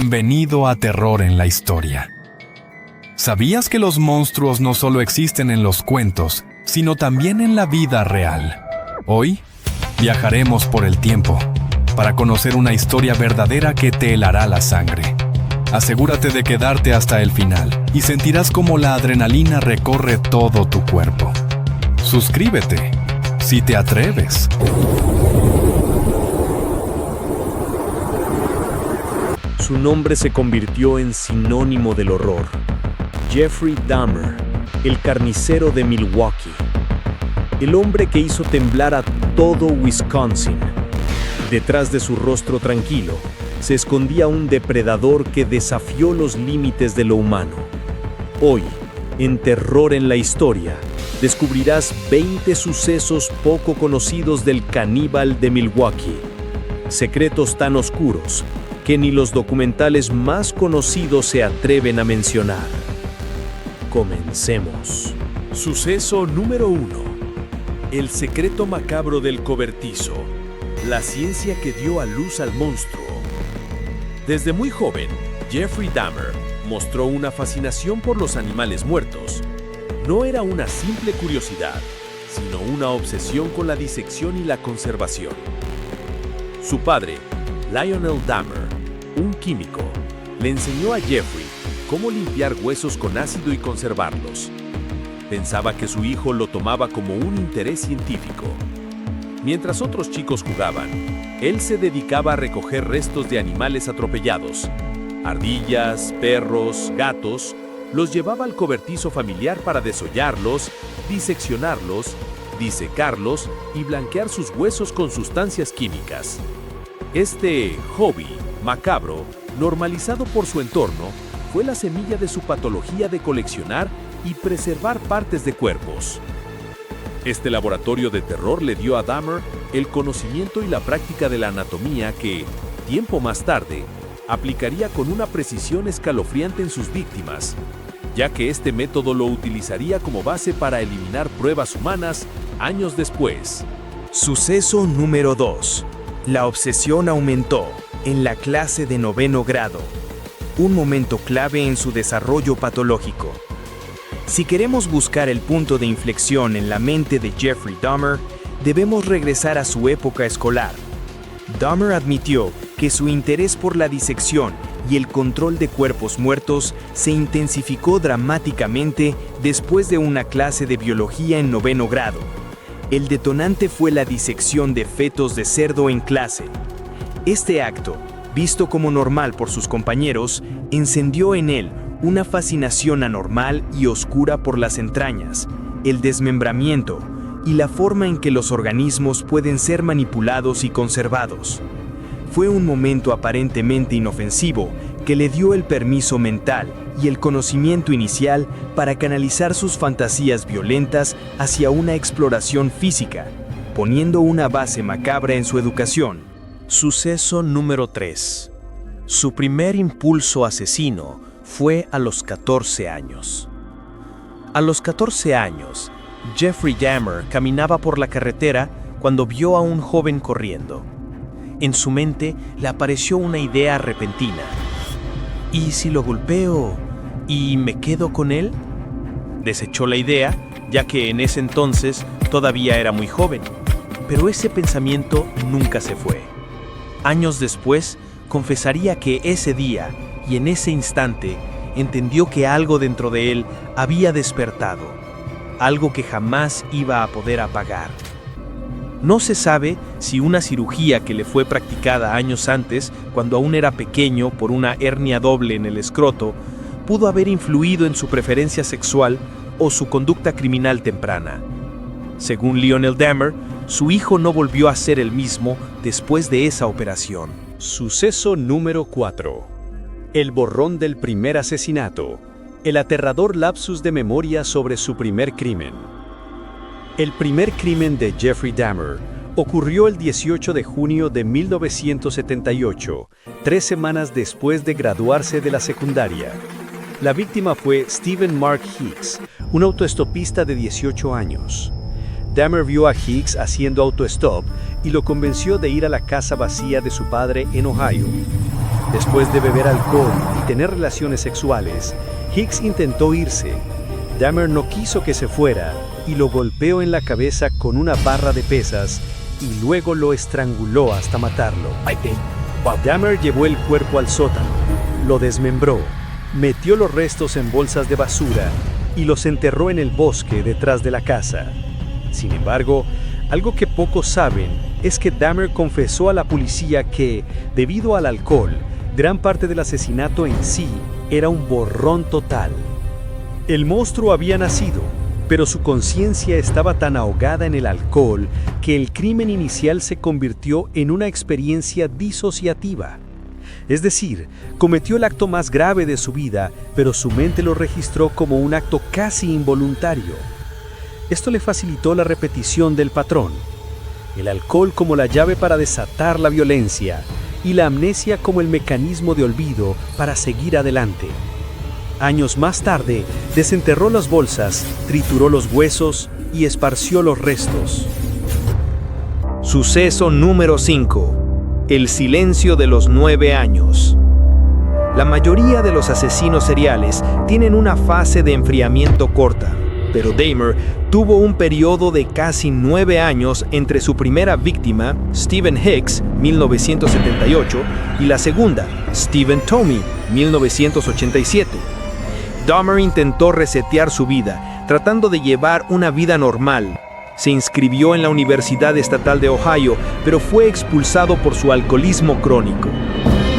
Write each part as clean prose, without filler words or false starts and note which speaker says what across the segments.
Speaker 1: Bienvenido a Terror en la Historia. ¿Sabías que los monstruos no solo existen en los cuentos, sino también en la vida real? Hoy, viajaremos por el tiempo para conocer una historia verdadera que te helará la sangre. Asegúrate de quedarte hasta el final y sentirás cómo la adrenalina recorre todo tu cuerpo. Suscríbete, si te atreves.
Speaker 2: Su nombre se convirtió en sinónimo del horror. Jeffrey Dahmer, el carnicero de Milwaukee. El hombre que hizo temblar a todo Wisconsin. Detrás de su rostro tranquilo, se escondía un depredador que desafió los límites de lo humano. Hoy, en Terror en la Historia, descubrirás 20 sucesos poco conocidos del caníbal de Milwaukee. Secretos tan oscuros que ni los documentales más conocidos se atreven a mencionar. Comencemos. Suceso número 1. El secreto macabro del cobertizo. La ciencia que dio a luz al monstruo. Desde muy joven, Jeffrey Dahmer mostró una fascinación por los animales muertos. No era una simple curiosidad, sino una obsesión con la disección y la conservación. Su padre, Lionel Dahmer, un químico, le enseñó a Jeffrey cómo limpiar huesos con ácido y conservarlos. Pensaba que su hijo lo tomaba como un interés científico. Mientras otros chicos jugaban, él se dedicaba a recoger restos de animales atropellados. Ardillas, perros, gatos, los llevaba al cobertizo familiar para desollarlos, diseccionarlos, disecarlos y blanquear sus huesos con sustancias químicas. Este hobby macabro, normalizado por su entorno, fue la semilla de su patología de coleccionar y preservar partes de cuerpos. Este laboratorio de terror le dio a Dahmer el conocimiento y la práctica de la anatomía que, tiempo más tarde, aplicaría con una precisión escalofriante en sus víctimas, ya que este método lo utilizaría como base para eliminar pruebas humanas años después. Suceso número 2. La obsesión aumentó en la clase de 9º grado, un momento clave en su desarrollo patológico. Si queremos buscar el punto de inflexión en la mente de Jeffrey Dahmer, debemos regresar a su época escolar. Dahmer admitió que su interés por la disección y el control de cuerpos muertos se intensificó dramáticamente después de una clase de biología en 9º grado. El detonante fue la disección de fetos de cerdo en clase. Este acto, visto como normal por sus compañeros, encendió en él una fascinación anormal y oscura por las entrañas, el desmembramiento y la forma en que los organismos pueden ser manipulados y conservados. Fue un momento aparentemente inofensivo que le dio el permiso mental y el conocimiento inicial para canalizar sus fantasías violentas hacia una exploración física, poniendo una base macabra en su educación. Suceso número 3. Su primer impulso asesino fue a los 14 años. A los 14 años, Jeffrey Dahmer caminaba por la carretera cuando vio a un joven corriendo. En su mente le apareció una idea repentina. ¿Y si lo golpeo y me quedo con él? Desechó la idea, ya que en ese entonces todavía era muy joven, pero ese pensamiento nunca se fue. Años después, confesaría que ese día y en ese instante entendió que algo dentro de él había despertado, algo que jamás iba a poder apagar. No se sabe si una cirugía que le fue practicada años antes, cuando aún era pequeño por una hernia doble en el escroto, pudo haber influido en su preferencia sexual o su conducta criminal temprana. Según Lionel Dahmer, su hijo no volvió a ser el mismo después de esa operación. Suceso número 4. El borrón del primer asesinato. El aterrador lapsus de memoria sobre su primer crimen. El primer crimen de Jeffrey Dahmer ocurrió el 18 de junio de 1978, 3 semanas después de graduarse de la secundaria. La víctima fue Stephen Mark Hicks, un autoestopista de 18 años. Dahmer vio a Hicks haciendo autostop y lo convenció de ir a la casa vacía de su padre en Ohio. Después de beber alcohol y tener relaciones sexuales, Hicks intentó irse. Dahmer no quiso que se fuera y lo golpeó en la cabeza con una barra de pesas y luego lo estranguló hasta matarlo. Dahmer llevó el cuerpo al sótano, lo desmembró, metió los restos en bolsas de basura y los enterró en el bosque detrás de la casa. Sin embargo, algo que pocos saben es que Dahmer confesó a la policía que, debido al alcohol, gran parte del asesinato en sí era un borrón total. El monstruo había nacido, pero su conciencia estaba tan ahogada en el alcohol que el crimen inicial se convirtió en una experiencia disociativa. Es decir, cometió el acto más grave de su vida, pero su mente lo registró como un acto casi involuntario. Esto le facilitó la repetición del patrón. El alcohol como la llave para desatar la violencia y la amnesia como el mecanismo de olvido para seguir adelante. Años más tarde, desenterró las bolsas, trituró los huesos y esparció los restos.
Speaker 3: Suceso número 5. El silencio de los 9 años. La mayoría de los asesinos seriales tienen una fase de enfriamiento corta, pero Dahmer tuvo un periodo de casi 9 años entre su primera víctima, Stephen Hicks, 1978, y la segunda, Stephen Toomey, 1987. Dahmer intentó resetear su vida, tratando de llevar una vida normal. Se inscribió en la Universidad Estatal de Ohio, pero fue expulsado por su alcoholismo crónico.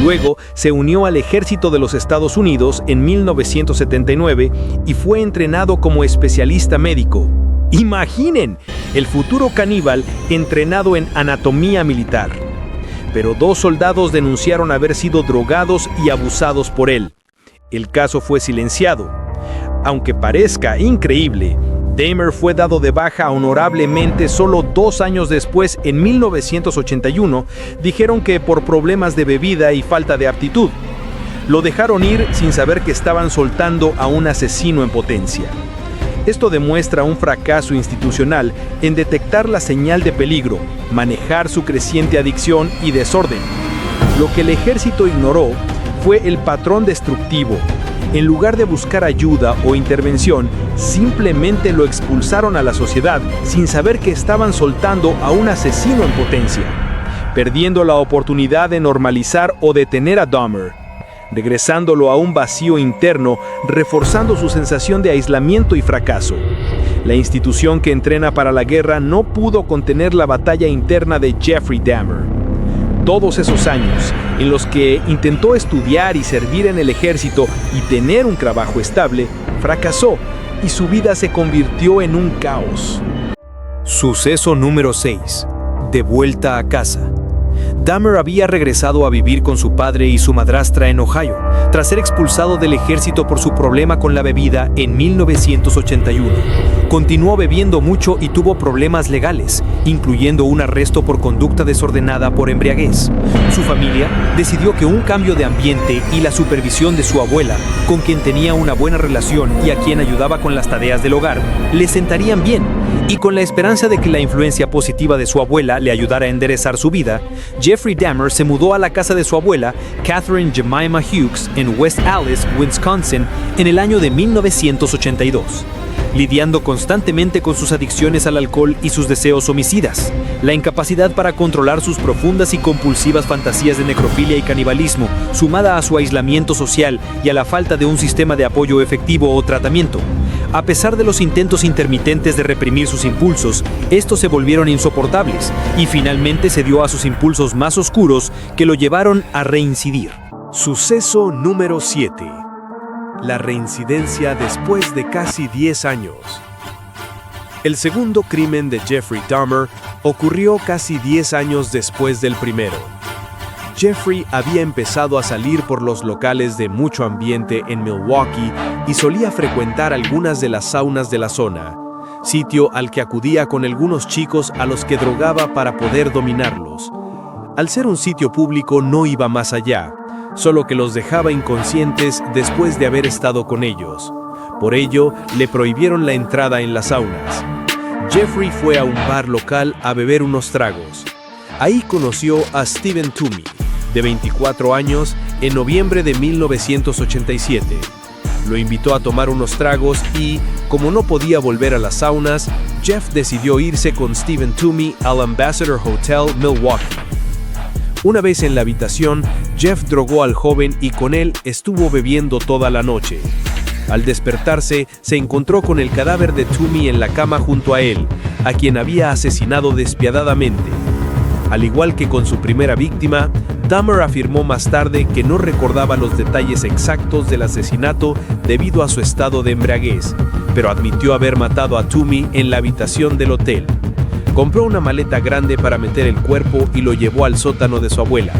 Speaker 3: Luego se unió al Ejército de los Estados Unidos en 1979 y fue entrenado como especialista médico. ¡Imaginen! El futuro caníbal entrenado en anatomía militar. Pero 2 soldados denunciaron haber sido drogados y abusados por él. El caso fue silenciado. Aunque parezca increíble, Dahmer fue dado de baja honorablemente solo 2 años después, en 1981, dijeron que por problemas de bebida y falta de aptitud. Lo dejaron ir sin saber que estaban soltando a un asesino en potencia. Esto demuestra un fracaso institucional en detectar la señal de peligro, manejar su creciente adicción y desorden. Lo que el ejército ignoró fue el patrón destructivo. En lugar de buscar ayuda o intervención, simplemente lo expulsaron a la sociedad sin saber que estaban soltando a un asesino en potencia, perdiendo la oportunidad de normalizar o detener a Dahmer, regresándolo a un vacío interno, reforzando su sensación de aislamiento y fracaso. La institución que entrena para la guerra no pudo contener la batalla interna de Jeffrey Dahmer. Todos esos años, en los que intentó estudiar y servir en el ejército y tener un trabajo estable, fracasó y su vida se convirtió en un caos. Suceso número 6. De vuelta a casa. Dahmer había regresado a vivir con su padre y su madrastra en Ohio, tras ser expulsado del ejército por su problema con la bebida en 1981. Continuó bebiendo mucho y tuvo problemas legales, incluyendo un arresto por conducta desordenada por embriaguez. Su familia decidió que un cambio de ambiente y la supervisión de su abuela, con quien tenía una buena relación y a quien ayudaba con las tareas del hogar, le sentarían bien, y con la esperanza de que la influencia positiva de su abuela le ayudara a enderezar su vida, Jeffrey Dahmer se mudó a la casa de su abuela, Catherine Jemima Hughes, en West Allis, Wisconsin, en el año de 1982. Lidiando constantemente con sus adicciones al alcohol y sus deseos homicidas, la incapacidad para controlar sus profundas y compulsivas fantasías de necrofilia y canibalismo, sumada a su aislamiento social y a la falta de un sistema de apoyo efectivo o tratamiento. A pesar de los intentos intermitentes de reprimir sus impulsos, estos se volvieron insoportables y finalmente cedió a sus impulsos más oscuros que lo llevaron a reincidir.
Speaker 2: Suceso número 7. La reincidencia después de casi 10 años. El segundo crimen de Jeffrey Dahmer ocurrió casi 10 años después del primero. Jeffrey había empezado a salir por los locales de mucho ambiente en Milwaukee y solía frecuentar algunas de las saunas de la zona, sitio al que acudía con algunos chicos a los que drogaba para poder dominarlos. Al ser un sitio público no iba más allá, solo que los dejaba inconscientes después de haber estado con ellos. Por ello, le prohibieron la entrada en las saunas. Jeffrey fue a un bar local a beber unos tragos. Ahí conoció a Stephen Toomey, de 24 años, en noviembre de 1987. Lo invitó a tomar unos tragos y, como no podía volver a las saunas, Jeff decidió irse con Stephen Toomey al Ambassador Hotel, Milwaukee. Una vez en la habitación, Jeff drogó al joven y con él estuvo bebiendo toda la noche. Al despertarse, se encontró con el cadáver de Toomey en la cama junto a él, a quien había asesinado despiadadamente. Al igual que con su primera víctima, Dahmer afirmó más tarde que no recordaba los detalles exactos del asesinato debido a su estado de embriaguez, pero admitió haber matado a Toomey en la habitación del hotel. Compró una maleta grande para meter el cuerpo y lo llevó al sótano de su abuela.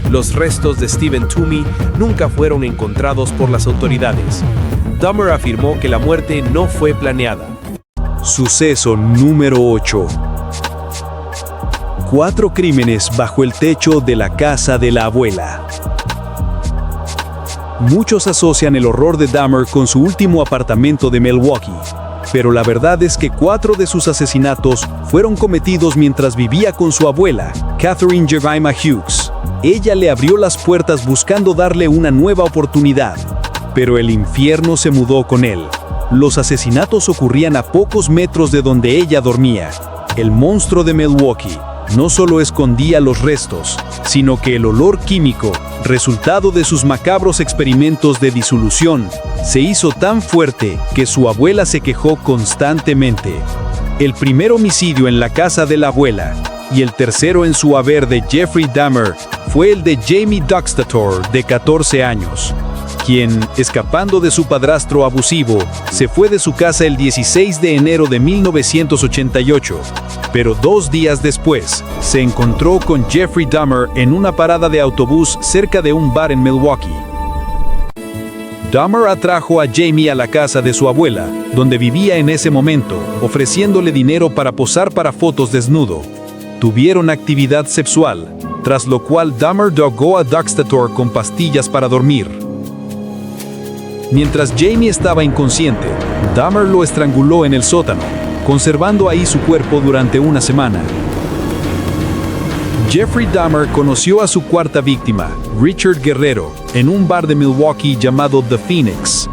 Speaker 2: Los restos de Stephen Toomey nunca fueron encontrados por las autoridades. Dahmer afirmó que la muerte no fue planeada.
Speaker 3: Suceso número 8. 4 crímenes bajo el techo de la casa de la abuela. Muchos asocian el horror de Dahmer con su último apartamento de Milwaukee, pero la verdad es que 4 de sus asesinatos fueron cometidos mientras vivía con su abuela, Catherine Jemima Hughes. Ella le abrió las puertas buscando darle una nueva oportunidad, pero el infierno se mudó con él. Los asesinatos ocurrían a pocos metros de donde ella dormía. El monstruo de Milwaukee no solo escondía los restos, sino que el olor químico, resultado de sus macabros experimentos de disolución, se hizo tan fuerte que su abuela se quejó constantemente. El primer homicidio en la casa de la abuela y el tercero en su haber de Jeffrey Dahmer fue el de Jamie Doxtator, de 14 años, quien, escapando de su padrastro abusivo, se fue de su casa el 16 de enero de 1988, pero 2 días después, se encontró con Jeffrey Dahmer en una parada de autobús cerca de un bar en Milwaukee. Dahmer atrajo a Jamie a la casa de su abuela, donde vivía en ese momento, ofreciéndole dinero para posar para fotos desnudo. Tuvieron actividad sexual, tras lo cual Dahmer drogó a Doxtator con pastillas para dormir. Mientras Jamie estaba inconsciente, Dahmer lo estranguló en el sótano, conservando ahí su cuerpo durante una semana. Jeffrey Dahmer conoció a su cuarta víctima, Richard Guerrero, en un bar de Milwaukee llamado The Phoenix.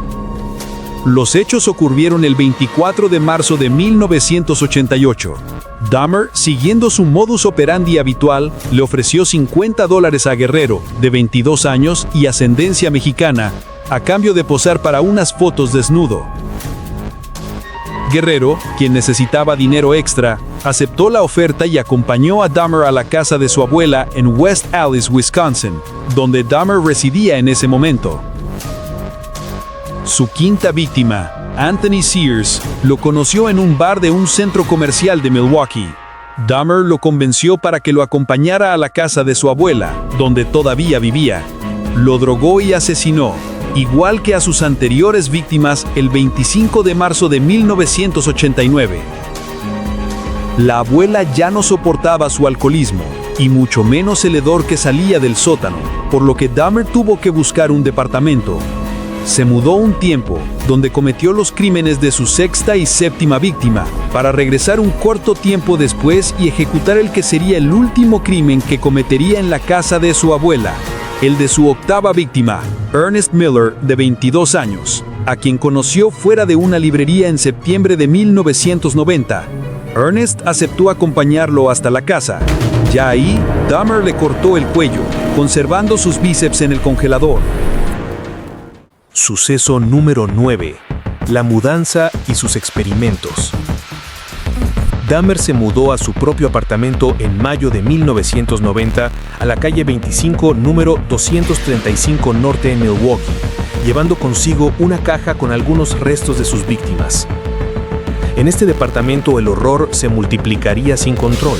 Speaker 3: Los hechos ocurrieron el 24 de marzo de 1988. Dahmer, siguiendo su modus operandi habitual, le ofreció $50 a Guerrero, de 22 años y ascendencia mexicana, a cambio de posar para unas fotos desnudo. Guerrero, quien necesitaba dinero extra, aceptó la oferta y acompañó a Dahmer a la casa de su abuela en West Allis, Wisconsin, donde Dahmer residía en ese momento. Su quinta víctima, Anthony Sears, lo conoció en un bar de un centro comercial de Milwaukee. Dahmer lo convenció para que lo acompañara a la casa de su abuela, donde todavía vivía. Lo drogó y asesinó, igual que a sus anteriores víctimas, el 25 de marzo de 1989. La abuela ya no soportaba su alcoholismo, y mucho menos el hedor que salía del sótano, por lo que Dahmer tuvo que buscar un departamento. Se mudó un tiempo, donde cometió los crímenes de su sexta y séptima víctima, para regresar un corto tiempo después y ejecutar el que sería el último crimen que cometería en la casa de su abuela, el de su octava víctima, Ernest Miller, de 22 años, a quien conoció fuera de una librería en septiembre de 1990. Ernest aceptó acompañarlo hasta la casa. Ya ahí, Dahmer le cortó el cuello, conservando sus bíceps en el congelador.
Speaker 2: Suceso número 9. La mudanza y sus experimentos. Dahmer se mudó a su propio apartamento en mayo de 1990 a la calle 25, número 235 norte en Milwaukee, llevando consigo una caja con algunos restos de sus víctimas. En este departamento el horror se multiplicaría sin control.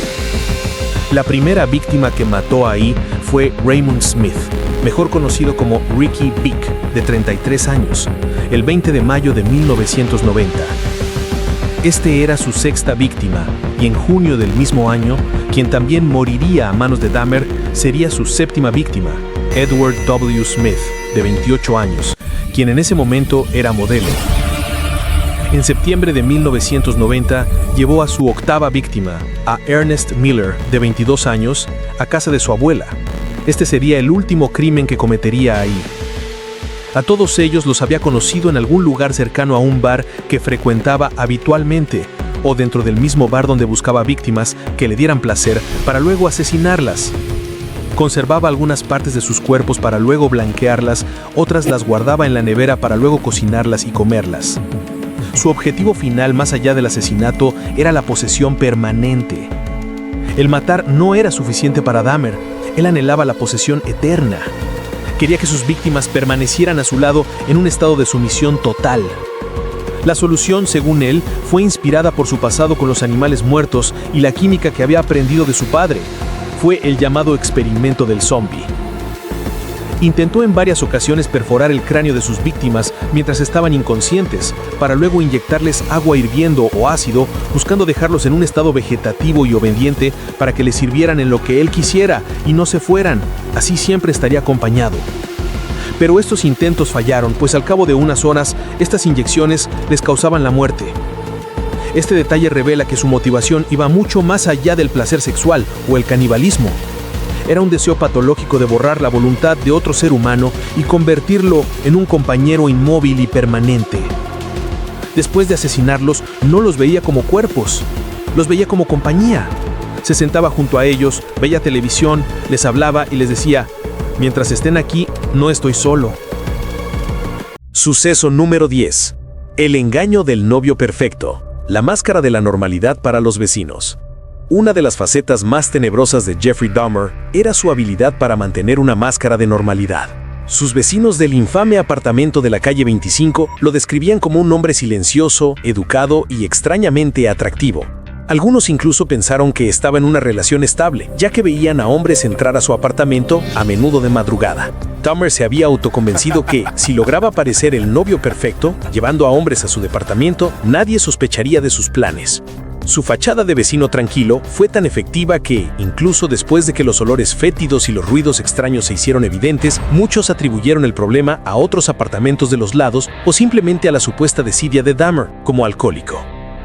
Speaker 2: La primera víctima que mató ahí fue Raymond Smith, mejor conocido como Ricky Vick, de 33 años, el 20 de mayo de 1990. Este era su sexta víctima, y en junio del mismo año, quien también moriría a manos de Dahmer sería su séptima víctima, Edward W. Smith, de 28 años, quien en ese momento era modelo. En septiembre de 1990, llevó a su octava víctima, a Ernest Miller, de 22 años, a casa de su abuela.
Speaker 3: Este sería el último crimen que cometería ahí. A todos ellos los había conocido en algún lugar cercano a un bar que frecuentaba habitualmente, o dentro del mismo bar donde buscaba víctimas que le dieran placer para luego asesinarlas. Conservaba algunas partes de sus cuerpos para luego blanquearlas, otras las guardaba en la nevera para luego cocinarlas y comerlas. Su objetivo final, más allá del asesinato, era la posesión permanente. El matar no era suficiente para Dahmer, él anhelaba la posesión eterna. Quería que sus víctimas permanecieran a su lado en un estado de sumisión total. La solución, según él, fue inspirada por su pasado con los animales muertos y la química que había aprendido de su padre. Fue el llamado experimento del zombie. Intentó en varias ocasiones perforar el cráneo de sus víctimas mientras estaban inconscientes, para luego inyectarles agua hirviendo o ácido, buscando dejarlos en un estado vegetativo y obediente para que les sirvieran en lo que él quisiera y no se fueran. Así siempre estaría acompañado. Pero estos intentos fallaron, pues al cabo de unas horas, estas inyecciones les causaban la muerte. Este detalle revela que su motivación iba mucho más allá del placer sexual o el canibalismo. Era un deseo patológico de borrar la voluntad de otro ser humano y convertirlo en un compañero inmóvil y permanente. Después de asesinarlos, no los veía como cuerpos, los veía como compañía. Se sentaba junto a ellos, veía televisión, les hablaba y les decía: mientras estén aquí, no estoy solo.
Speaker 2: Suceso número 10. El engaño del novio perfecto. La máscara de la normalidad para los vecinos. Una de las facetas más tenebrosas de Jeffrey Dahmer era su habilidad para mantener una máscara de normalidad. Sus vecinos del infame apartamento de la calle 25 lo describían como un hombre silencioso, educado y extrañamente atractivo. Algunos incluso pensaron que estaba en una relación estable, ya que veían a hombres entrar a su apartamento a menudo de madrugada. Dahmer se había autoconvencido que, si lograba parecer el novio perfecto, llevando a hombres a su departamento, nadie sospecharía de sus planes. Su fachada de vecino tranquilo fue tan efectiva que, incluso después de que los olores fétidos y los ruidos extraños se hicieron evidentes, muchos atribuyeron el problema a otros apartamentos de los lados o simplemente a la supuesta desidia de Dahmer como alcohólico.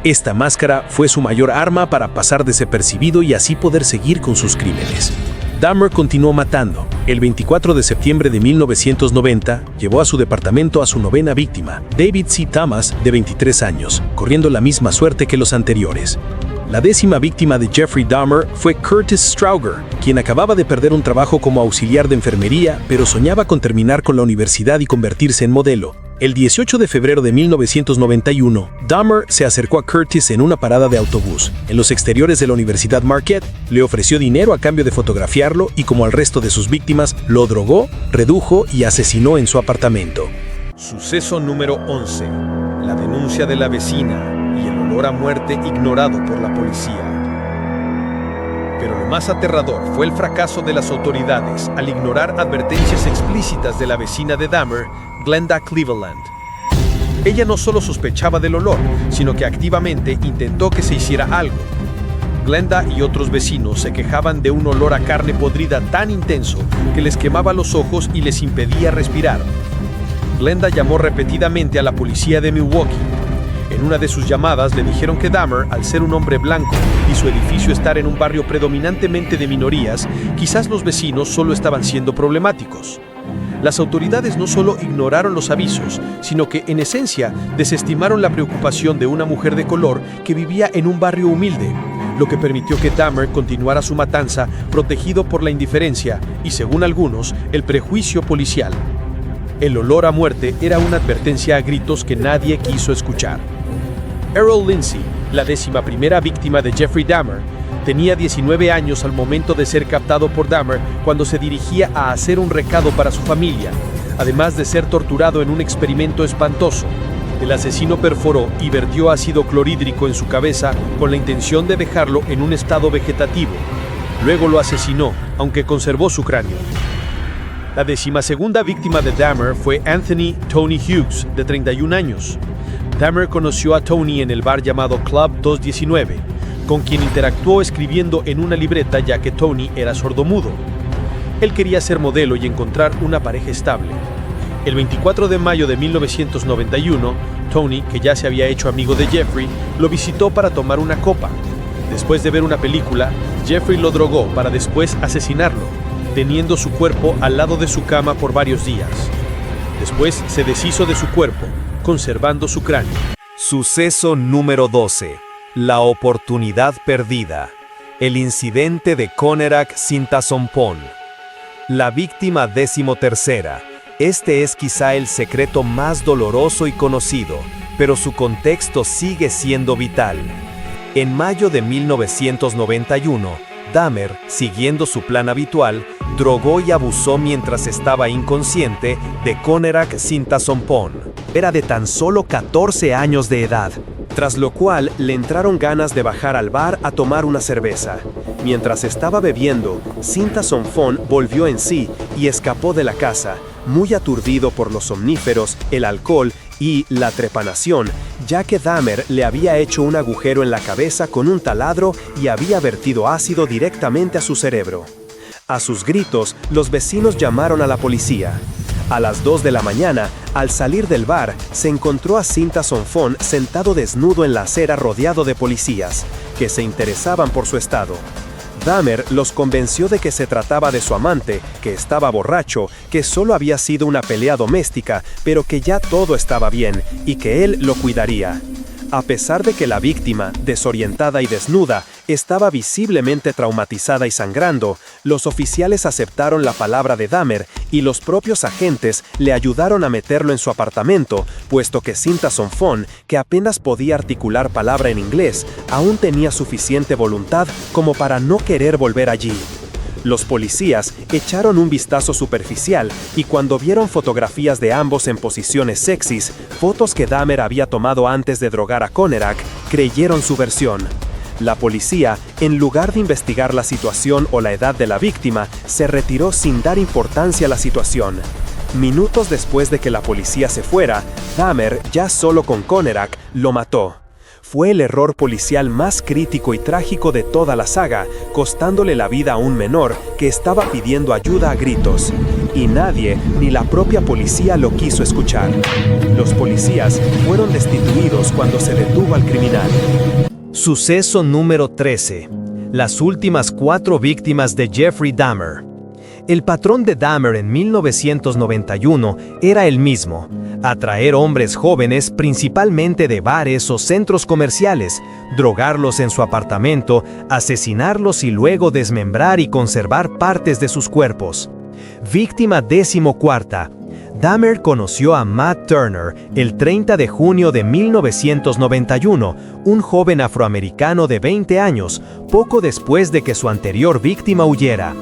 Speaker 2: Esta máscara fue su mayor arma para pasar desapercibido y así poder seguir con sus crímenes. Dahmer continuó matando. El 24 de septiembre de 1990, llevó a su departamento a su novena víctima, David C. Thomas, de 23 años, corriendo la misma suerte que los anteriores. La 10ª víctima de Jeffrey Dahmer fue Curtis Strauger, quien acababa de perder un trabajo como auxiliar de enfermería, pero soñaba con terminar con la universidad y convertirse en modelo. El 18 de febrero de 1991, Dahmer se acercó a Curtis en una parada de autobús, en los exteriores de la Universidad Marquette, le ofreció dinero a cambio de fotografiarlo y, como al resto de sus víctimas, lo drogó, redujo y asesinó en su apartamento.
Speaker 3: Suceso número 11. La denuncia de la vecina y el olor a muerte ignorado por la policía. Pero lo más aterrador fue el fracaso de las autoridades al ignorar advertencias explícitas de la vecina de Dahmer, Glenda Cleveland. Ella no solo sospechaba del olor, sino que activamente intentó que se hiciera algo. Glenda y otros vecinos se quejaban de un olor a carne podrida tan intenso que les quemaba los ojos y les impedía respirar. Glenda llamó repetidamente a la policía de Milwaukee. En una de sus llamadas le dijeron que Dahmer, al ser un hombre blanco y su edificio estar en un barrio predominantemente de minorías, quizás los vecinos solo estaban siendo problemáticos. Las autoridades no solo ignoraron los avisos, sino que, en esencia, desestimaron la preocupación de una mujer de color que vivía en un barrio humilde, lo que permitió que Dahmer continuara su matanza protegido por la indiferencia y, según algunos, el prejuicio policial. El olor a muerte era una advertencia a gritos que nadie quiso escuchar. Errol Lindsay, la 11ª víctima de Jeffrey Dahmer, tenía 19 años al momento de ser captado por Dahmer cuando se dirigía a hacer un recado para su familia. Además de ser torturado en un experimento espantoso, el asesino perforó y vertió ácido clorhídrico en su cabeza con la intención de dejarlo en un estado vegetativo. Luego lo asesinó, aunque conservó su cráneo. La 12ª víctima de Dahmer fue Anthony Tony Hughes, de 31 años. Dahmer conoció a Tony en el bar llamado Club 219, con quien interactuó escribiendo en una libreta ya que Tony era sordomudo. Él quería ser modelo y encontrar una pareja estable. El 24 de mayo de 1991, Tony, que ya se había hecho amigo de Jeffrey, lo visitó para tomar una copa. Después de ver una película, Jeffrey lo drogó para después asesinarlo.
Speaker 2: teniendo su cuerpo al lado de su cama por varios días. Después se deshizo de su cuerpo, conservando su cráneo.
Speaker 3: Suceso número 12. La oportunidad perdida. El incidente de Conerak Sintasompón. La víctima 13ª. Este es quizá el secreto más doloroso y conocido, pero su contexto sigue siendo vital. En mayo de 1991, Dahmer, siguiendo su plan habitual, drogó y abusó mientras estaba inconsciente de Conerak Sintasompón. Era de tan solo 14 años de edad, tras lo cual le entraron ganas de bajar al bar a tomar una cerveza. Mientras estaba bebiendo, Sintasompón volvió en sí y escapó de la casa, muy aturdido por los somníferos, el alcohol y la trepanación, ya que Dahmer le había hecho un agujero en la cabeza con un taladro y había vertido ácido directamente a su cerebro. A sus gritos, los vecinos llamaron a la policía. A las 2 de la mañana, al salir del bar, se encontró a Sintasompón sentado desnudo en la acera rodeado de policías, que se interesaban por su estado. Dahmer los convenció de que se trataba de su amante, que estaba borracho, que solo había sido una pelea doméstica, pero que ya todo estaba bien y que él lo cuidaría. A pesar de que la víctima, desorientada y desnuda, estaba visiblemente traumatizada y sangrando, los oficiales aceptaron la palabra de Dahmer y los propios agentes le ayudaron a meterlo en su apartamento, puesto que Sintasompón, que apenas podía articular palabra en inglés, aún tenía suficiente voluntad como para no querer volver allí. Los policías echaron un vistazo superficial y cuando vieron fotografías de ambos en posiciones sexys, fotos que Dahmer había tomado antes de drogar a Conerak, creyeron su versión. La policía, en lugar de investigar la situación o la edad de la víctima, se retiró sin dar importancia a la situación. Minutos después de que la policía se fuera, Dahmer, ya solo con Conerak, lo mató. Fue el error policial más crítico y trágico de toda la saga, costándole la vida a un menor que estaba pidiendo ayuda a gritos. Y nadie, ni la propia policía, lo quiso escuchar. Los policías fueron destituidos cuando se detuvo al criminal. Suceso número 13. Las últimas 4 víctimas de Jeffrey Dahmer. El patrón de Dahmer en 1991 era el mismo: atraer hombres jóvenes principalmente de bares o centros comerciales, drogarlos en su apartamento, asesinarlos y luego desmembrar y conservar partes de sus cuerpos. Víctima 14ª. Dahmer conoció a Matt Turner el 30 de junio de 1991, un joven afroamericano de 20 años, poco después de que su anterior víctima huyera.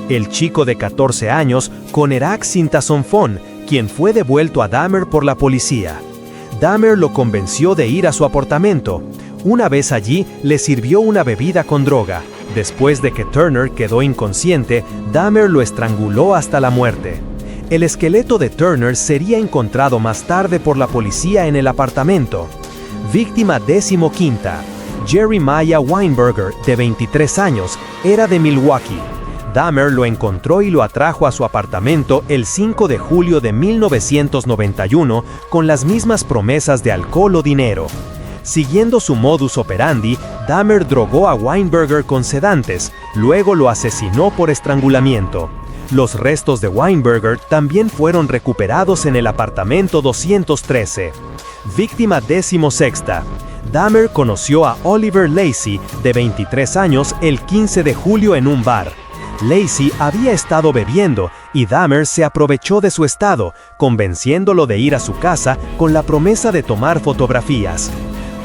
Speaker 3: El chico de 14 años, Conerak Sintasompón, quien fue devuelto a Dahmer por la policía. Dahmer lo convenció de ir a su apartamento. Una vez allí, le sirvió una bebida con droga. Después de que Turner quedó inconsciente, Dahmer lo estranguló hasta la muerte. El esqueleto de Turner sería encontrado más tarde por la policía en el apartamento. Víctima 15ª. Jeremiah Weinberger, de 23 años, era de Milwaukee. Dahmer lo encontró y lo atrajo a su apartamento el 5 de julio de 1991 con las mismas promesas de alcohol o dinero. Siguiendo su modus operandi, Dahmer drogó a Weinberger con sedantes, luego lo asesinó por estrangulamiento. Los restos de Weinberger también fueron recuperados en el apartamento 213. Víctima 16ª. Dahmer conoció a Oliver Lacey, de 23 años, el 15 de julio en un bar. Lacey había estado bebiendo y Dahmer se aprovechó de su estado, convenciéndolo de ir a su casa con la promesa de tomar fotografías.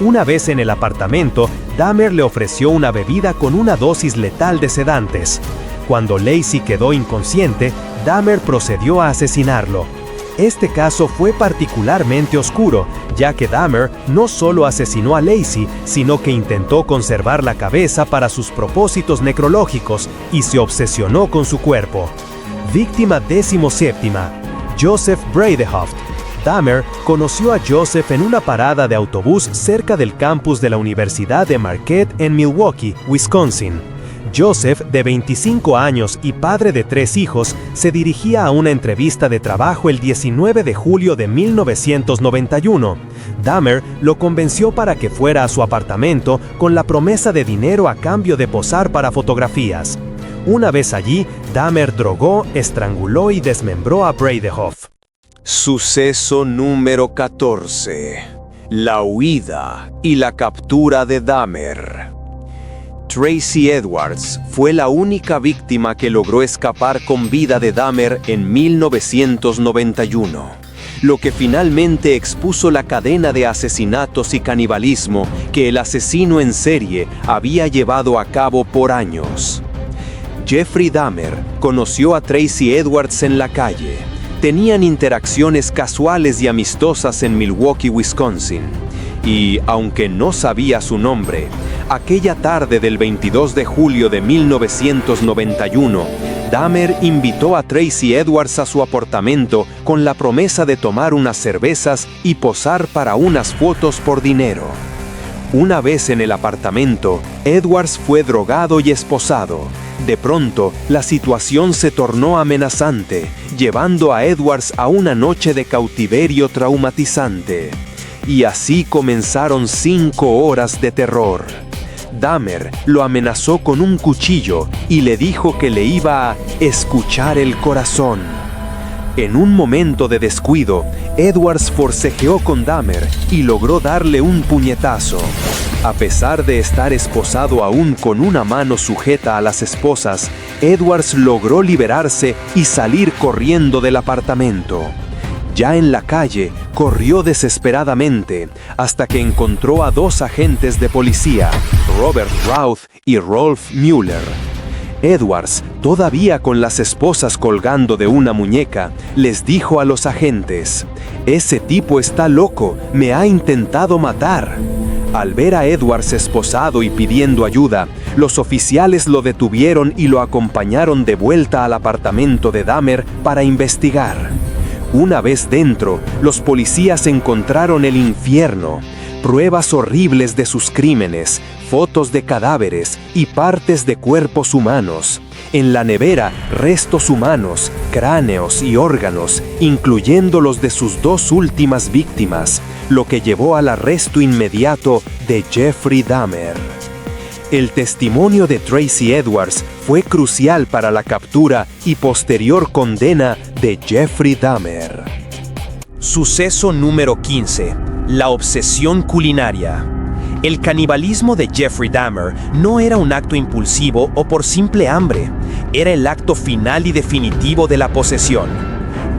Speaker 3: Una vez en el apartamento, Dahmer le ofreció una bebida con una dosis letal de sedantes. Cuando Lacey quedó inconsciente, Dahmer procedió a asesinarlo. Este caso fue particularmente oscuro, ya que Dahmer no solo asesinó a Lacey, sino que intentó conservar la cabeza para sus propósitos necrológicos y se obsesionó con su cuerpo. Víctima 17ª. Joseph Bradehoft. Dahmer conoció a Joseph en una parada de autobús cerca del campus de la Universidad de Marquette en Milwaukee, Wisconsin. Joseph, de 25 años y padre de 3 hijos, se dirigía a una entrevista de trabajo el 19 de julio de 1991. Dahmer lo convenció para que fuera a su apartamento con la promesa de dinero a cambio de posar para fotografías. Una vez allí, Dahmer drogó, estranguló y desmembró a Breidehoff.
Speaker 4: Suceso número 14. La huida y la captura de Dahmer. Tracy Edwards fue la única víctima que logró escapar con vida de Dahmer en 1991, lo que finalmente expuso la cadena de asesinatos y canibalismo que el asesino en serie había llevado a cabo por años. Jeffrey Dahmer conoció a Tracy Edwards en la calle. Tenían interacciones casuales y amistosas en Milwaukee, Wisconsin. Y, aunque no sabía su nombre, aquella tarde del 22 de julio de 1991, Dahmer invitó a Tracy Edwards a su apartamento con la promesa de tomar unas cervezas y posar para unas fotos por dinero. Una vez en el apartamento, Edwards fue drogado y esposado. De pronto, la situación se tornó amenazante, llevando a Edwards a una noche de cautiverio traumatizante. Y así comenzaron 5 horas de terror. Dahmer lo amenazó con un cuchillo y le dijo que le iba a escuchar el corazón. En un momento de descuido, Edwards forcejeó con Dahmer y logró darle un puñetazo. A pesar de estar esposado aún con una mano sujeta a las esposas, Edwards logró liberarse y salir corriendo del apartamento. Ya en la calle, corrió desesperadamente hasta que encontró a 2 agentes de policía, Robert Routh y Rolf Mueller. Edwards, todavía con las esposas colgando de una muñeca, les dijo a los agentes: «Ese tipo está loco, me ha intentado matar». Al ver a Edwards esposado y pidiendo ayuda, los oficiales lo detuvieron y lo acompañaron de vuelta al apartamento de Dahmer para investigar. Una vez dentro, los policías encontraron el infierno, pruebas horribles de sus crímenes, fotos de cadáveres y partes de cuerpos humanos. En la nevera, restos humanos, cráneos y órganos, incluyendo los de sus 2 últimas víctimas, lo que llevó al arresto inmediato de Jeffrey Dahmer. El testimonio de Tracy Edwards fue crucial para la captura y posterior condena de Jeffrey Dahmer.
Speaker 3: Suceso número 15. La obsesión culinaria. El canibalismo de Jeffrey Dahmer no era un acto impulsivo o por simple hambre, era el acto final y definitivo de la posesión.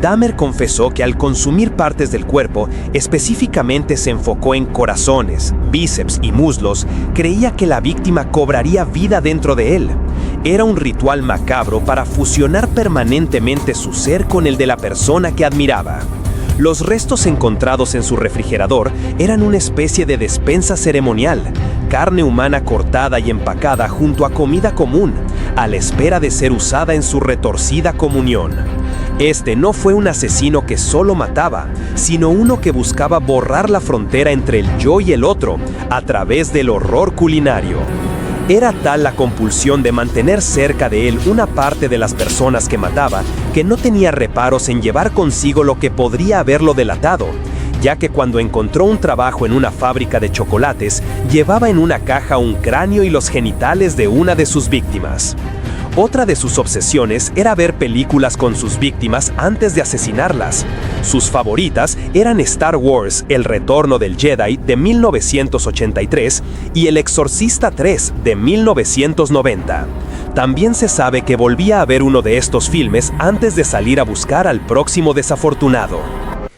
Speaker 3: Dahmer confesó que al consumir partes del cuerpo, específicamente se enfocó en corazones, bíceps y muslos, creía que la víctima cobraría vida dentro de él. Era un ritual macabro para fusionar permanentemente su ser con el de la persona que admiraba. Los restos encontrados en su refrigerador eran una especie de despensa ceremonial, carne humana cortada y empacada junto a comida común, a la espera de ser usada en su retorcida comunión. Este no fue un asesino que solo mataba, sino uno que buscaba borrar la frontera entre el yo y el otro a través del horror culinario. Era tal la compulsión de mantener cerca de él una parte de las personas que mataba, que no tenía reparos en llevar consigo lo que podría haberlo delatado, ya que cuando encontró un trabajo en una fábrica de chocolates, llevaba en una caja un cráneo y los genitales de una de sus víctimas. Otra de sus obsesiones era ver películas con sus víctimas antes de asesinarlas. Sus favoritas eran Star Wars: El Retorno del Jedi de 1983 y El Exorcista 3 de 1990. También se sabe que volvía a ver uno de estos filmes antes de salir a buscar al próximo desafortunado.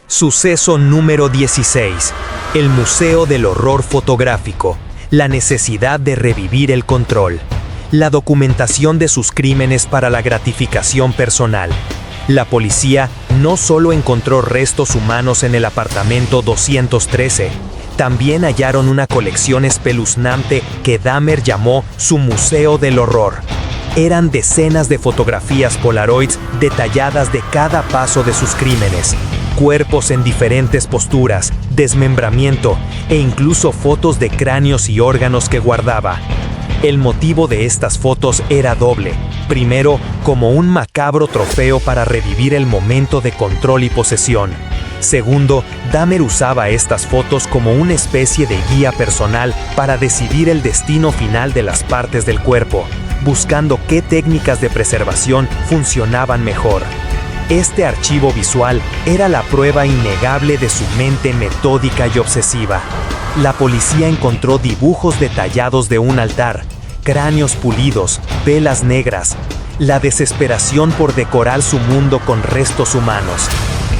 Speaker 3: Suceso número 16. El Museo del Horror Fotográfico. La necesidad de revivir el control. La documentación de sus crímenes para la gratificación personal. La policía no solo encontró restos humanos en el apartamento 213, también hallaron una colección espeluznante que Dahmer llamó su Museo del Horror. Eran decenas de fotografías Polaroids detalladas de cada paso de sus crímenes, cuerpos en diferentes posturas, desmembramiento e incluso fotos de cráneos y órganos que guardaba. El motivo de estas fotos era doble. Primero, como un macabro trofeo para revivir el momento de control y posesión. Segundo, Dahmer usaba estas fotos como una especie de guía personal para decidir el destino final de las partes del cuerpo, buscando qué técnicas de preservación funcionaban mejor. Este archivo visual era la prueba innegable de su mente metódica y obsesiva. La policía encontró dibujos detallados de un altar, cráneos pulidos, velas negras, la desesperación por decorar su mundo con restos humanos.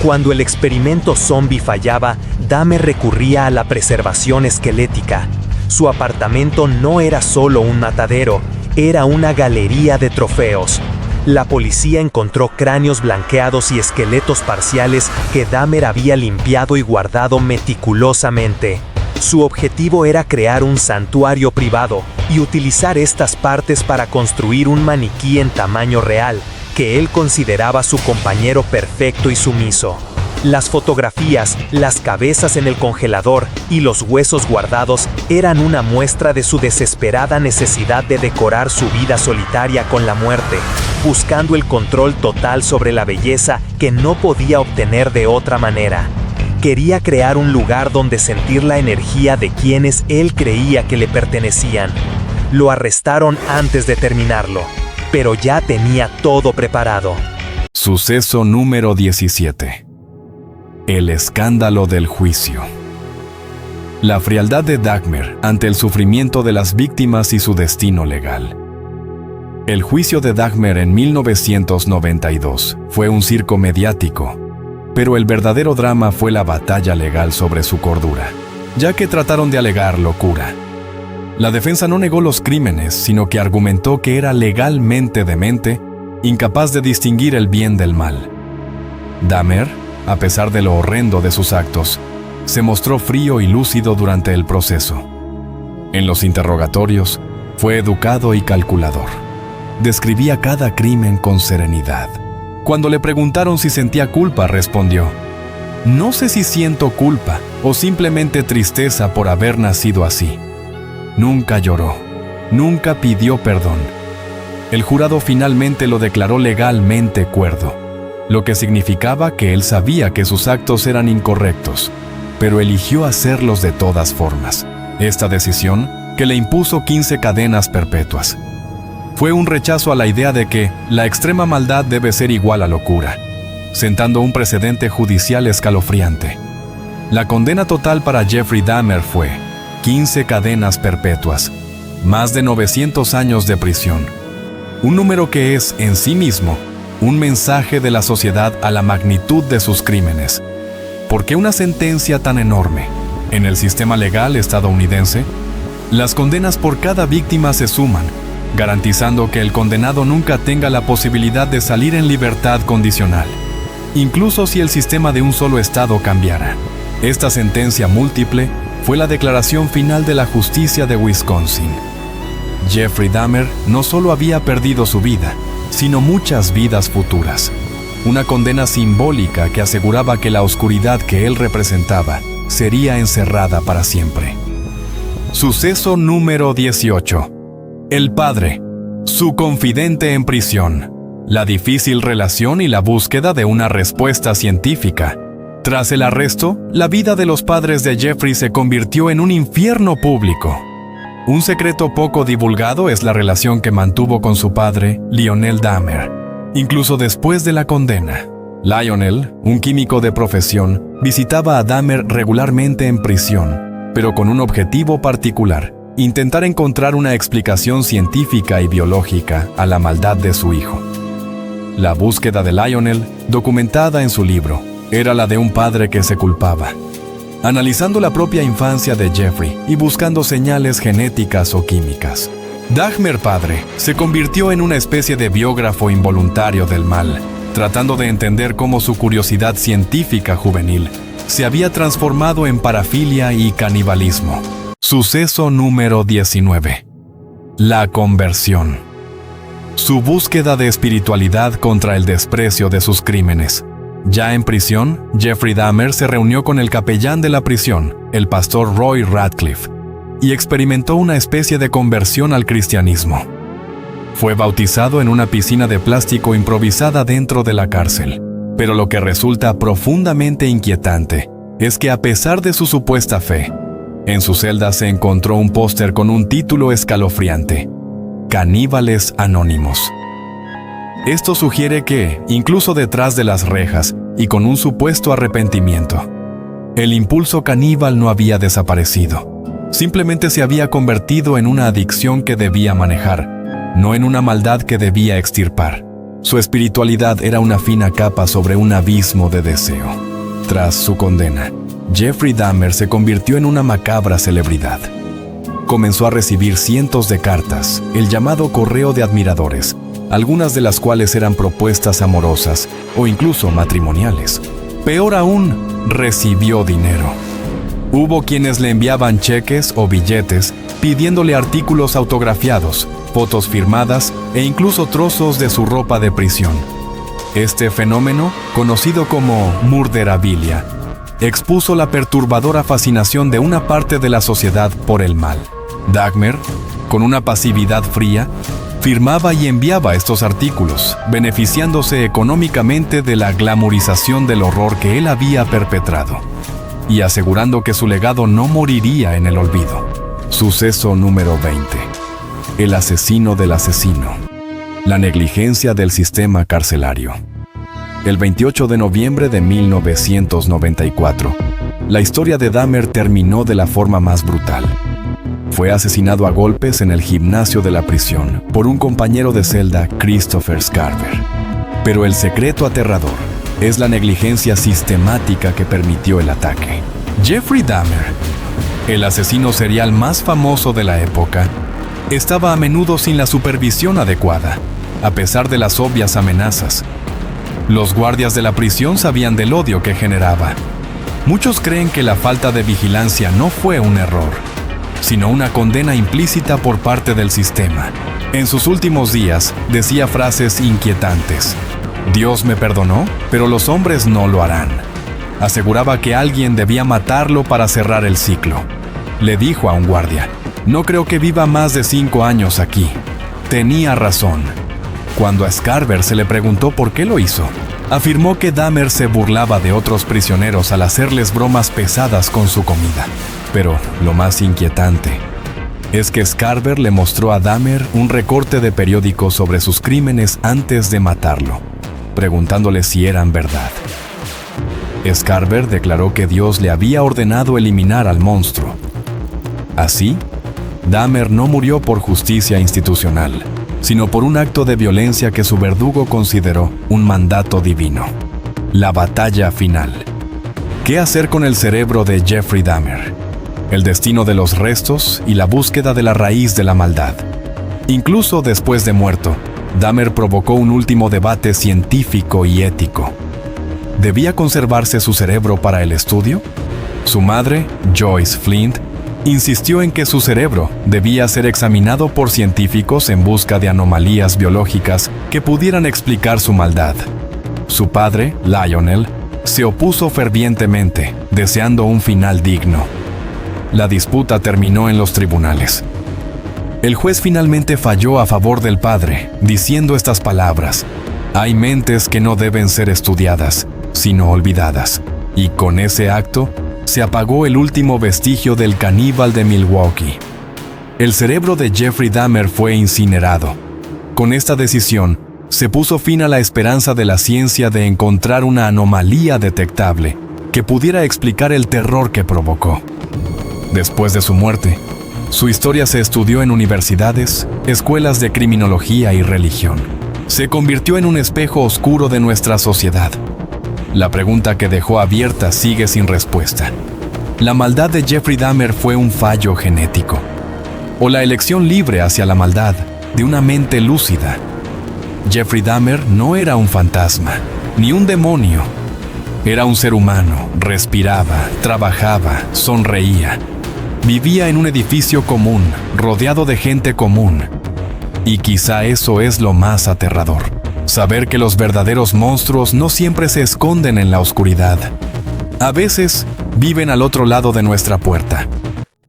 Speaker 3: Cuando el experimento zombie fallaba, Dahmer recurría a la preservación esquelética. Su apartamento no era solo un matadero, era una galería de trofeos. La policía encontró cráneos blanqueados y esqueletos parciales que Dahmer había limpiado y guardado meticulosamente. Su objetivo era crear un santuario privado y utilizar estas partes para construir un maniquí en tamaño real, que él consideraba su compañero perfecto y sumiso. Las fotografías, las cabezas en el congelador y los huesos guardados eran una muestra de su desesperada necesidad de decorar su vida solitaria con la muerte, buscando el control total sobre la belleza que no podía obtener de otra manera. Quería crear un lugar donde sentir la energía de quienes él creía que le pertenecían. Lo arrestaron antes de terminarlo, pero ya tenía todo preparado.
Speaker 1: Suceso número 17. El escándalo del juicio. La frialdad de Dahmer ante el sufrimiento de las víctimas y su destino legal. El juicio de Dahmer en 1992 fue un circo mediático, pero el verdadero drama fue la batalla legal sobre su cordura, ya que trataron de alegar locura. La defensa no negó los crímenes, sino que argumentó que era legalmente demente, incapaz de distinguir el bien del mal. Dahmer, a pesar de lo horrendo de sus actos, se mostró frío y lúcido durante el proceso. En los interrogatorios, fue educado y calculador. Describía cada crimen con serenidad. Cuando le preguntaron si sentía culpa, respondió: "No sé si siento culpa o simplemente tristeza por haber nacido así". Nunca lloró, nunca pidió perdón. El jurado finalmente lo declaró legalmente cuerdo, lo que significaba que él sabía que sus actos eran incorrectos, pero eligió hacerlos de todas formas. Esta decisión, que le impuso 15 cadenas perpetuas, fue un rechazo a la idea de que la extrema maldad debe ser igual a locura, sentando un precedente judicial escalofriante. La condena total para Jeffrey Dahmer fue 15 cadenas perpetuas, más de 900 años de prisión, un número que es, en sí mismo, un mensaje de la sociedad a la magnitud de sus crímenes. ¿Por qué una sentencia tan enorme? En el sistema legal estadounidense, las condenas por cada víctima se suman, garantizando que el condenado nunca tenga la posibilidad de salir en libertad condicional, incluso si el sistema de un solo estado cambiara. Esta sentencia múltiple fue la declaración final de la justicia de Wisconsin. Jeffrey Dahmer no solo había perdido su vida, sino muchas vidas futuras. Una condena simbólica que aseguraba que la oscuridad que él representaba sería encerrada para siempre. Suceso número 18. El padre, su confidente en prisión. La difícil relación y la búsqueda de una respuesta científica. Tras el arresto, la vida de los padres de Jeffrey se convirtió en un infierno público. Un secreto poco divulgado es la relación que mantuvo con su padre, Lionel Dahmer, incluso después de la condena. Lionel, un químico de profesión, visitaba a Dahmer regularmente en prisión, pero con un objetivo particular: intentar encontrar una explicación científica y biológica a la maldad de su hijo. La búsqueda de Lionel, documentada en su libro, era la de un padre que se culpaba. Analizando la propia infancia de Jeffrey y buscando señales genéticas o químicas, Dahmer padre se convirtió en una especie de biógrafo involuntario del mal, tratando de entender cómo su curiosidad científica juvenil se había transformado en parafilia y canibalismo. Suceso número 19. La conversión. Su búsqueda de espiritualidad contra el desprecio de sus crímenes. Ya en prisión, Jeffrey Dahmer se reunió con el capellán de la prisión, el pastor Roy Radcliffe, y experimentó una especie de conversión al cristianismo. Fue bautizado en una piscina de plástico improvisada dentro de la cárcel, pero lo que resulta profundamente inquietante es que, a pesar de su supuesta fe, en su celda se encontró un póster con un título escalofriante: caníbales anónimos. Esto sugiere que, incluso detrás de las rejas y con un supuesto arrepentimiento, el impulso caníbal no había desaparecido. Simplemente se había convertido en una adicción que debía manejar, no en una maldad que debía extirpar. Su espiritualidad era una fina capa sobre un abismo de deseo. Tras su condena, Jeffrey Dahmer se convirtió en una macabra celebridad. Comenzó a recibir cientos de cartas, el llamado correo de admiradores, algunas de las cuales eran propuestas amorosas o incluso matrimoniales. Peor aún, recibió dinero. Hubo quienes le enviaban cheques o billetes pidiéndole artículos autografiados, fotos firmadas e incluso trozos de su ropa de prisión. Este fenómeno, conocido como murderabilia, expuso la perturbadora fascinación de una parte de la sociedad por el mal. Dahmer, con una pasividad fría, firmaba y enviaba estos artículos, beneficiándose económicamente de la glamorización del horror que él había perpetrado, y asegurando que su legado no moriría en el olvido. Suceso número 20. El asesino del asesino. La negligencia del sistema carcelario. El 28 de noviembre de 1994, la historia de Dahmer terminó de la forma más brutal. Fue asesinado a golpes en el gimnasio de la prisión por un compañero de celda, Christopher Scarver. Pero el secreto aterrador es la negligencia sistemática que permitió el ataque. Jeffrey Dahmer, el asesino serial más famoso de la época, estaba a menudo sin la supervisión adecuada, a pesar de las obvias amenazas. Los guardias de la prisión sabían del odio que generaba. Muchos creen que la falta de vigilancia no fue un error, sino una condena implícita por parte del sistema. En sus últimos días, decía frases inquietantes. Dios me perdonó, pero los hombres no lo harán. Aseguraba que alguien debía matarlo para cerrar el ciclo. Le dijo a un guardia, no creo que viva más de 5 años aquí. Tenía razón. Cuando a Scarver se le preguntó por qué lo hizo, afirmó que Dahmer se burlaba de otros prisioneros al hacerles bromas pesadas con su comida. Pero lo más inquietante es que Scarver le mostró a Dahmer un recorte de periódico sobre sus crímenes antes de matarlo, preguntándole si eran verdad. Scarver declaró que Dios le había ordenado eliminar al monstruo. Así, Dahmer no murió por justicia institucional, sino por un acto de violencia que su verdugo consideró un mandato divino. La batalla final. ¿Qué hacer con el cerebro de Jeffrey Dahmer? El destino de los restos y la búsqueda de la raíz de la maldad. Incluso después de muerto, Dahmer provocó un último debate científico y ético. ¿Debía conservarse su cerebro para el estudio? Su madre, Joyce Flint, insistió en que su cerebro debía ser examinado por científicos en busca de anomalías biológicas que pudieran explicar su maldad. Su padre, Lionel, se opuso fervientemente, deseando un final digno. La disputa terminó en los tribunales. El juez finalmente falló a favor del padre, diciendo estas palabras: hay mentes que no deben ser estudiadas, sino olvidadas. Y con ese acto, se apagó el último vestigio del caníbal de Milwaukee. El cerebro de Jeffrey Dahmer fue incinerado. Con esta decisión, se puso fin a la esperanza de la ciencia de encontrar una anomalía detectable que pudiera explicar el terror que provocó. Después de su muerte, su historia se estudió en universidades, escuelas de criminología y religión. Se convirtió en un espejo oscuro de nuestra sociedad. La pregunta que dejó abierta sigue sin respuesta. ¿La maldad de Jeffrey Dahmer fue un fallo genético? ¿O la elección libre hacia la maldad de una mente lúcida? Jeffrey Dahmer no era un fantasma, ni un demonio. Era un ser humano, respiraba, trabajaba, sonreía. Vivía en un edificio común, rodeado de gente común. Y quizá eso es lo más aterrador. Saber que los verdaderos monstruos no siempre se esconden en la oscuridad. A veces, viven al otro lado de nuestra puerta.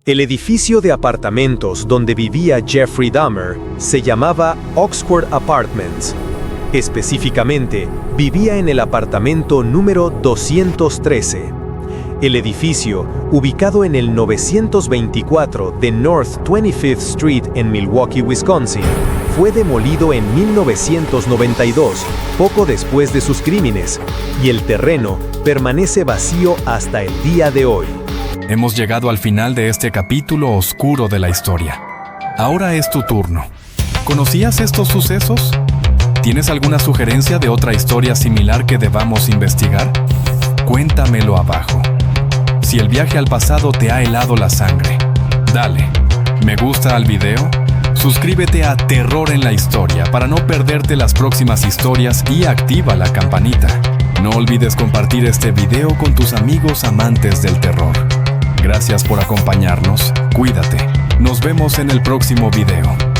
Speaker 3: El edificio de apartamentos donde vivía Jeffrey Dahmer se llamaba Oxford Apartments. Específicamente, vivía en el apartamento número 213. El edificio, ubicado en el 924 de North 25th Street en Milwaukee, Wisconsin, fue demolido en 1992, poco después de sus crímenes, y el terreno permanece vacío hasta el día de hoy.
Speaker 1: Hemos llegado al final de este capítulo oscuro de la historia. Ahora es tu turno. ¿Conocías estos sucesos? ¿Tienes alguna sugerencia de otra historia similar que debamos investigar? Cuéntamelo abajo. Si el viaje al pasado te ha helado la sangre, dale me gusta al video, suscríbete a Terror en la Historia para no perderte las próximas historias y activa la campanita. No olvides compartir este video con tus amigos amantes del terror. Gracias por acompañarnos, cuídate. Nos vemos en el próximo video.